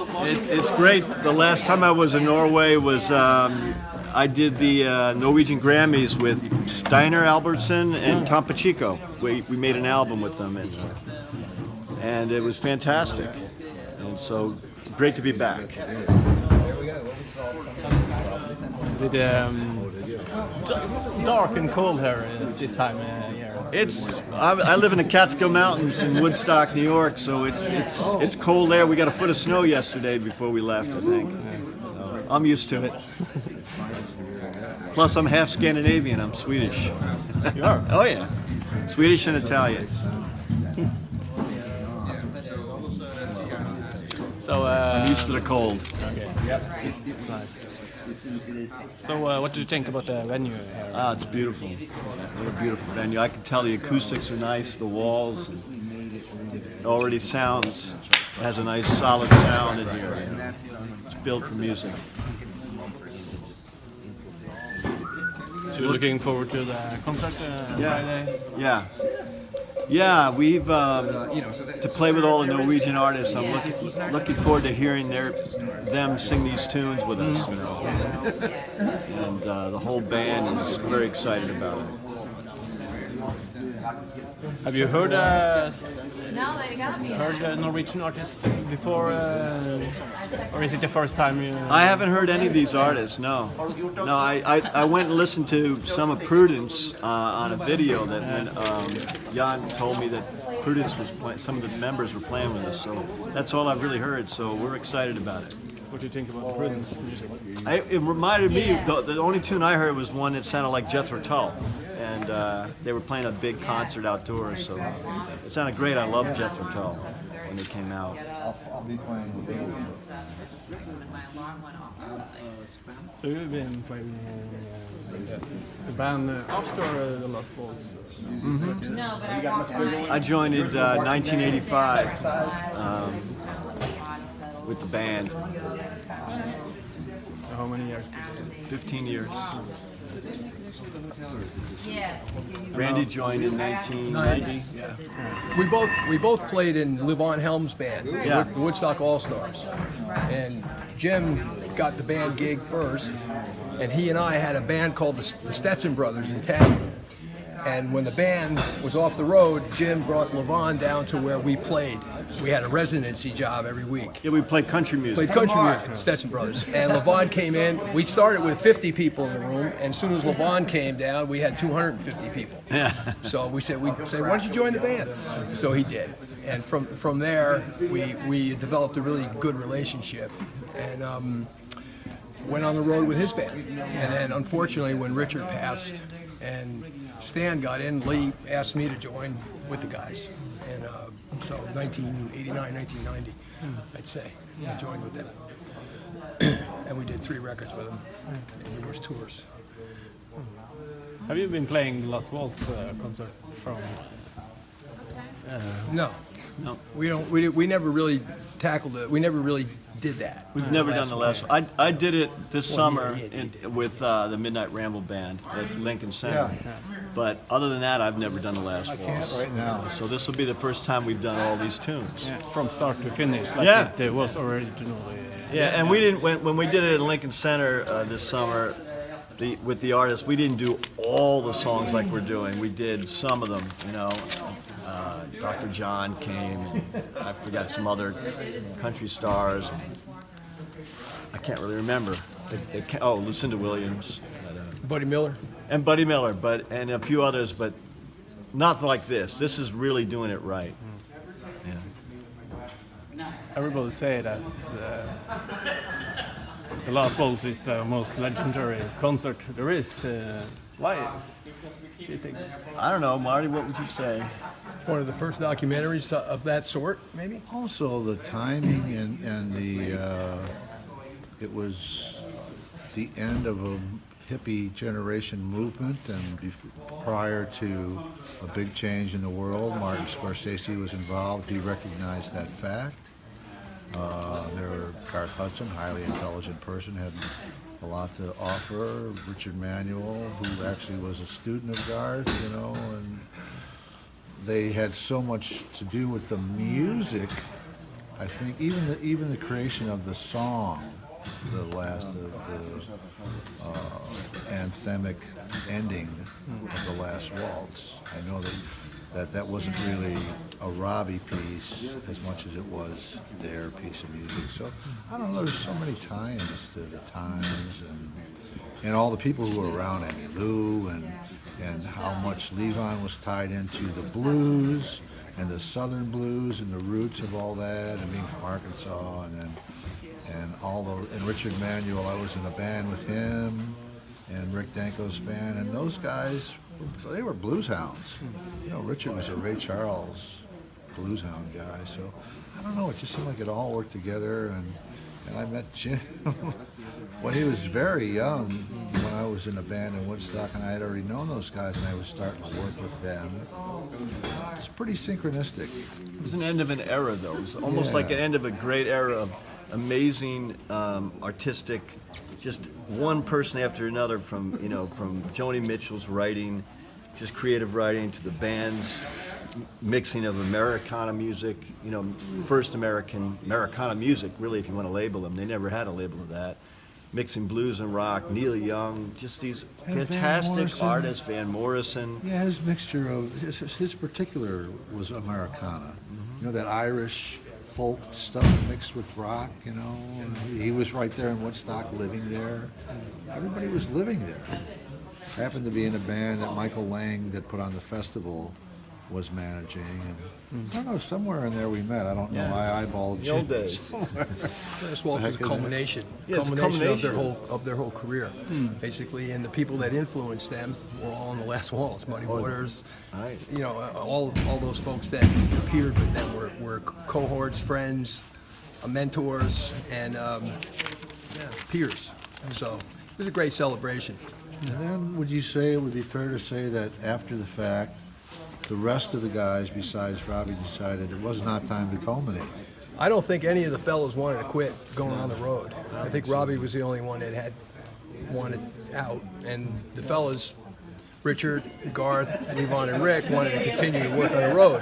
It's great. The last time I was in Norway was I did the Norwegian Grammys with Steiner Albertson and Tom Pacheco. We made an album with them, and it was fantastic. And so great to be back. Is it dark and cold here this time of year? I live in the Catskill Mountains in Woodstock, New York, so it's cold there. We got a foot of snow yesterday before we left, I think. So I'm used to it. Plus, I'm half Scandinavian. I'm Swedish. You are? Oh yeah, Swedish and Italian. So I'm used to the cold. Okay. Yep. Nice. So what do you think about the venue here? It's beautiful. What a beautiful venue. I can tell the acoustics are nice, the walls. It already sounds, it has a nice solid sound in here. It's built for music. So you're looking forward to the concert Friday? Yeah, we've to play with all the Norwegian artists. I'm looking forward to hearing them sing these tunes with us, and the whole band is very excited about it. Have you heard Norwegian artists before, or is it the first time you? I haven't heard any of these artists. No. I went and listened to some of Prudence on a video that when Jan told me that Prudence was playing. Some of the members were playing with us, so that's all I've really heard. So we're excited about it. What do you think about the Prudence music? It reminded me. The only tune I heard was one that sounded like Jethro Tull. And they were playing a big concert outdoors, so it sounded great. I loved Jethro Tull when they came out. I'll be playing with Woodland. So you've been playing the band after the last Waltz? I joined in 1985 with the band. How many years? 15 years. Randy joined in 1990. We both played in Levon Helm's band, the Woodstock All Stars, and Jim got the band gig first, and he and I had a band called the Stetson Brothers in town. And when the band was off the road, Jim brought Levon down to where we played. We had a residency job every week. Yeah, we played country music. Played country music, Stetson Brothers. And Levon came in. We started with 50 people in the room, and as soon as Levon came down, we had 250 people. Yeah. So we said, why don't you join the band? So he did. And from there, we developed a really good relationship, and went on the road with his band. And then, unfortunately, when Richard passed and Stan got in, Lee asked me to join with the guys. And so 1989, 1990, I'd say, I joined with them. And we did 3 records with them and numerous tours. Have you been playing the last Waltz concert from? No. We never really tackled it. We never really did that. We've never done the last one. I did it this summer with the Midnight Ramble Band at Lincoln Center. Yeah. But other than that, I've never done the last one. I can't right now. So this will be the first time we've done all these tunes. Yeah, from start to finish, like it was originally. Yeah, and we didn't when we did it at Lincoln Center this summer. With the artists, we didn't do all the songs like we're doing. We did some of them, Dr. John came, and I forgot some other country stars. I can't really remember. Lucinda Williams. Buddy Miller. And Buddy Miller, and a few others, but not like this. This is really doing it right. Yeah. Everybody say that the last Waltz is the most legendary concert there is. Why do you think? I don't know, Marty. What would you say? One of the first documentaries of that sort, maybe. Also, the timing and the it was the end of a hippie generation movement, and prior to a big change in the world, Martin Scorsese was involved. He recognized that fact. Garth Hudson, highly intelligent person, had a lot to offer. Richard Manuel, who actually was a student of Garth, and they had so much to do with the music I think even the creation of the song, the last of the anthemic ending of the last waltz. I know that wasn't really a Robbie piece as much as it was their piece of music. So I don't know. There's so many tie-ins to the times and all the people who were around Emmylou and how much Levon was tied into the blues and the Southern blues and the roots of all that, and being from Arkansas, and all those, and Richard Manuel. I was in a band with him and Rick Danko's band, and those guys, they were blues hounds. You know, Richard was a Ray Charles blues hound guy, so I don't know, it just seemed like it all worked together, and I met Jim when he was very young, when I was in a band in Woodstock, and I had already known those guys, and I was starting to work with them. It's pretty synchronistic. It was an end of an era, though. It was almost like an end of a great era of amazing artistic, just one person after another, from Joni Mitchell's writing, just creative writing, to the band's mixing of Americana music, first Americana music, really, if you want to label them. They never had a label of that. Mixing blues and rock, Neil Young, just these fantastic artists, Van Morrison. Yeah, his mixture of, his particular was Americana. That Irish folk stuff mixed with rock, He was right there in Woodstock, living there. Everybody was living there. Happened to be in a band that Michael Lang, that put on the festival, was managing, and I don't know, somewhere in there we met. I don't know. I eyeballed the old days. This Waltz was a culmination, it's a culmination of their whole career, basically, and the people that influenced them were all on the last Waltz. Muddy Waters, Right. All those folks that appeared with them were cohorts, friends, mentors, and peers. So it was a great celebration. And then, would you say it would be fair to say that after the fact, the rest of the guys besides Robbie decided it was not time to culminate? I don't think any of the fellows wanted to quit going on the road. I think Robbie was the only one that had wanted out, and the fellas, Richard, Garth, Levon, and Rick, wanted to continue to work on the road.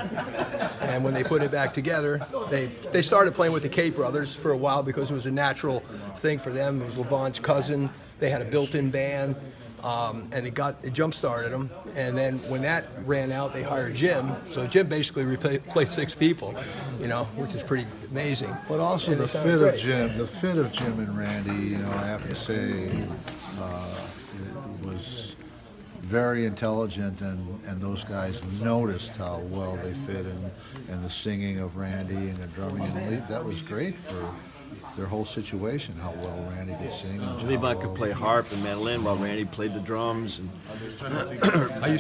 And when they put it back together, they started playing with the Kate brothers for a while because it was a natural thing for them. It was Levon's cousin. They had a built-in band. And it jump-started them, and then when that ran out, they hired Jim. So Jim basically replaced 6 people, which is pretty amazing. But also And the they sounded fit of great. Jim and Randy, I have to say, it was very intelligent, and those guys noticed how well they fit, and the singing of Randy and the drumming, and that was great for their whole situation, how well Randy could sing. And Levon could play harp and mandolin while Randy played the drums. And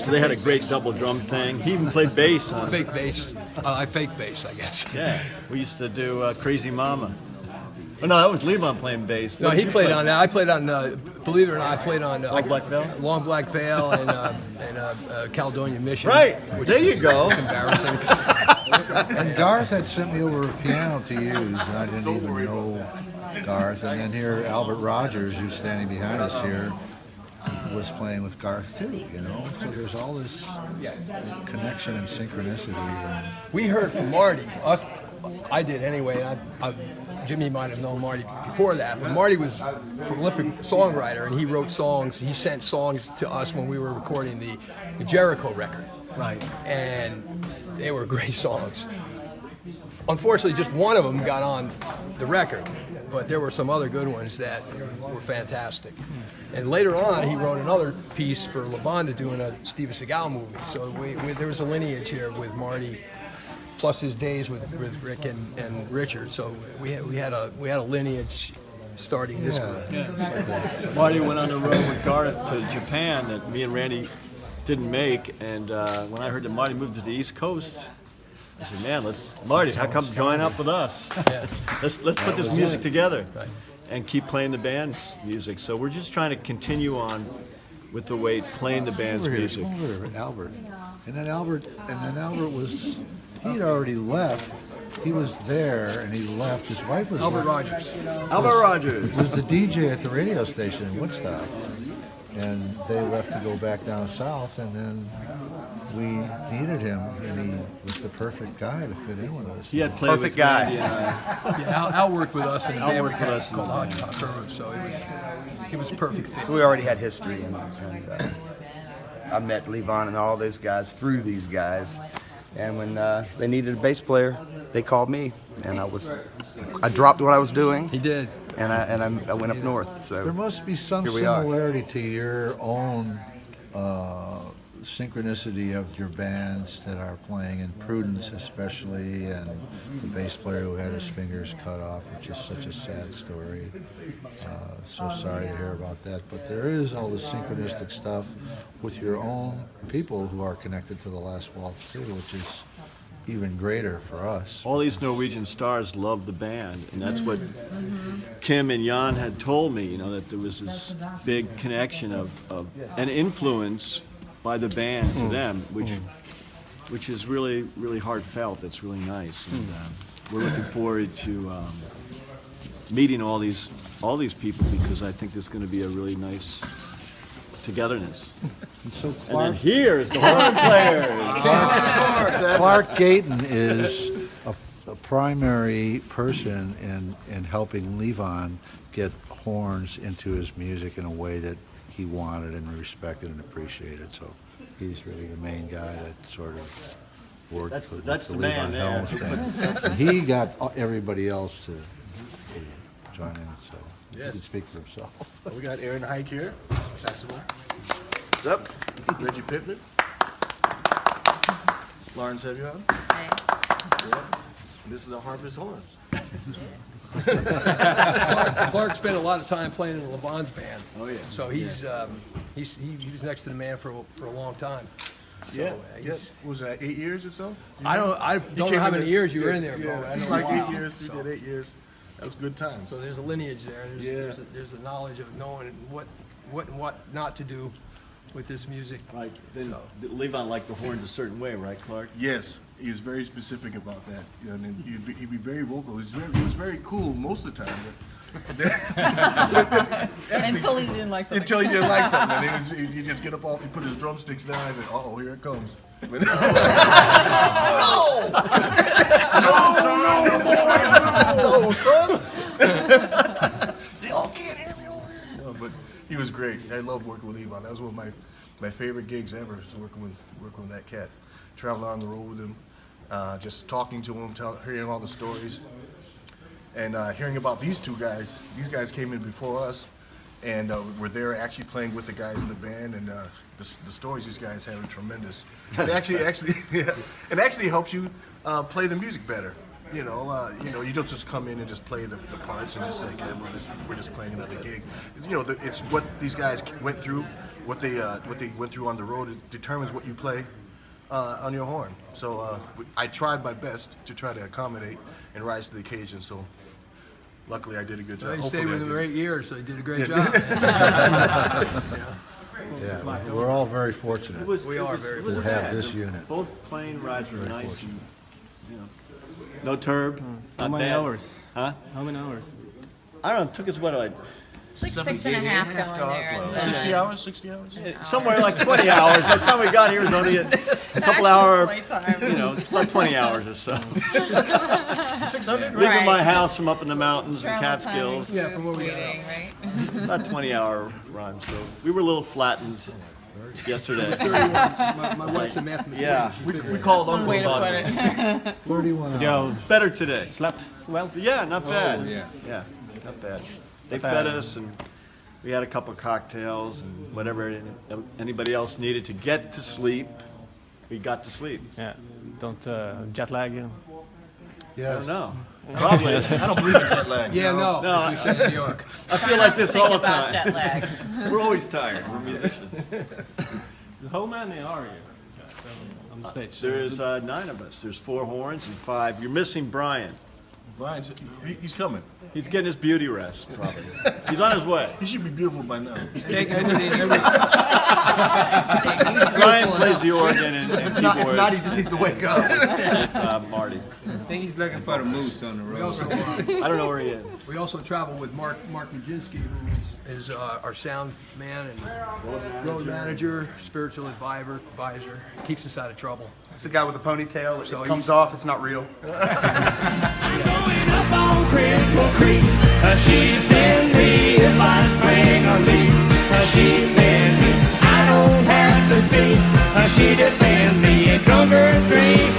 They had a great double drum thing. He even played bass on fake bass. I fake bass, I guess. Yeah, we used to do Crazy Mama. Oh, no, that was Levon playing bass. No, What did he you played play? on that. I played on, believe it or not, I played on Long Black Veil? Long Black Veil and Caledonia Mission. Right, there you go. Embarrassing. And Garth had sent me over a piano to use, and I didn't even know Garth. And then here, Albert Rogers, who's standing behind us here, was playing with Garth too, So there's all this connection and synchronicity. And We heard from Marty. I did anyway. Jimmy might have known Marty before that, but Marty was a prolific songwriter, and he wrote songs. He sent songs to us when we were recording the Jericho record. Right. And they were great songs. Unfortunately, just one of them got on the record, but there were some other good ones that were fantastic. And later on, he wrote another piece for Levon to do in a Steven Seagal movie. So there was a lineage here with Marty, plus his days with Rick and Richard. So we had a lineage starting this group. Marty went on the road with Garth to Japan that me and Randy didn't make, and when I heard that Marty moved to the East Coast, I said, "Man, Marty, how come join up with us? Yeah. let's put this music together, Right. and keep playing the band's music." So we're just trying to continue on with the way playing the band's music. over here, Albert. And then Albert was, he'd already left. He was there, and he left. His wife was Albert Rogers. Albert Rogers. was the DJ at the radio station in Woodstock. And they left to go back down south, and then we needed him, and he was the perfect guy to fit in with us. He had played Perfect with guy. Randy and I. Yeah, Al worked with us in a band worked with us in called the band. Hot Cockroach, so he was a perfect fit. So we already had history, and I met Levon and all those guys through these guys. And when they needed a bass player, they called me, and I dropped what I was doing, He did. and I went up north. So There must be some Here we are. similarity to your own synchronicity of your bands that are playing in Prudence especially, and the bass player who had his fingers cut off, which is such a sad story. So sorry to hear about that. But there is all this synchronistic stuff with your own people who are connected to the Last Waltz too, which is even greater for us. All these Norwegian stars love the band, and that's what Kim and Jan had told me, you know, that there was this big connection of an influence by the band to them, which is really, really heartfelt. It's really nice, and we're looking forward to meeting all these people, because I think there's going to be a really nice togetherness. And so And then Clark, here's the horn player. Clark Gayton is a primary person in helping Levon get horns into his music in a way that he wanted and respected and appreciated. So he's really the main guy that sort of worked That's with the man there. Helms band. And he got everybody else to join in, so he Yes. can speak for himself. We got Aaron Hike here, saxophone. what's up? Reggie Pittman. Lawrence Heavyon. Hey. Yeah. This is the harpist horns. Clark spent a lot of time playing in Levon's band. Oh, yeah. So he was next to the man for a long time. Yeah. he's- Yes. Was that 8 years or so? I don't know came how in many the- years you were yeah, in there, bro. Yeah, I it's know like a while. 8 years. We So- did 8 years. That was good times. So there's a lineage there. There's, Yeah. there's a knowledge of knowing what and what not to do with this music. Right. Then So- Levon liked the horns a certain way, right, Clark? Yes, he was very specific about that. You know, and then he'd be very vocal. He was very cool most of the time. Until he didn't like something. Until you didn't like something, and then you just get up off, you put his drumsticks down, and say, "Oh, here it comes." No, son! Y'all can't hear me over here. No, but he was great. I loved working with Levon. That was one of my favorite gigs ever. Was working with that cat, traveling on the road with him, just talking to him, hearing all the stories. And hearing about these two guys. These guys came in before us, and were there actually playing with the guys in the band. And the stories these guys have are tremendous. It actually, yeah, it actually helps you play the music better. You don't just come in and just play the parts and just say, "Okay, we're just playing another gig." You know, it's what these guys went through, what they went through on the road. It determines what you play on your horn. So I tried my best to try to accommodate and rise to the occasion. So luckily I did a good job. He stayed Hopefully I with him for did. 8 years, so he did a great job. Yeah, we're all very fortunate We are very to have this unit. Both plane rides were nice, and, you know, no turb, How not many bad. hours? Huh? How many hours? I don't know. It took us what, like It's like 6.5 going there. And then 60 hours, 60 hours? somewhere like 20 hours. By the time we got here, it was only a couple hour. flight time. You know, it's about 20 hours or so. 600? Leaving Right. my house from up in the mountains and Travel time Catskills, Yeah, from where we waiting, right? about 20-hour run. So we were a little flattened yesterday. My wife's a mathematician. Yeah. She We figured called One Uncle way to about put it. it. 31 Yo, Better today. slept well? Yeah, not bad. yeah. Not bad. They Not bad. fed us, and we had a couple cocktails and whatever anybody else needed to get to sleep. We got to sleep. Yeah. Don't jet lag you. I Yes. don't know. Probably. I don't believe in jet lag. Yeah, no, No, we said in New York. I feel like this all Think the about time. jet lag. We're always tired. We're musicians. How many are you on the stage? There's 9 of us. There's 4 horns and 5. You're missing Brian. Brian, he's coming. He's getting his beauty rest, probably. He's on his way. He should be beautiful by now. Taking every Brian plays the organ and keyboards Not he just needs to wake up. with Marty. think he's looking for the moose on the We road. also I don't know where he is. we also travel with Mark Mudzinski, who is our sound man and road manager, spiritual advisor. Keeps us out of trouble. It's a guy with a ponytail. It So comes he's- off. It's not real. Going up on Cripple Creek. She sends me if I spring or leap. She bends me. I don't have to speak. She defends me in drunkards drink.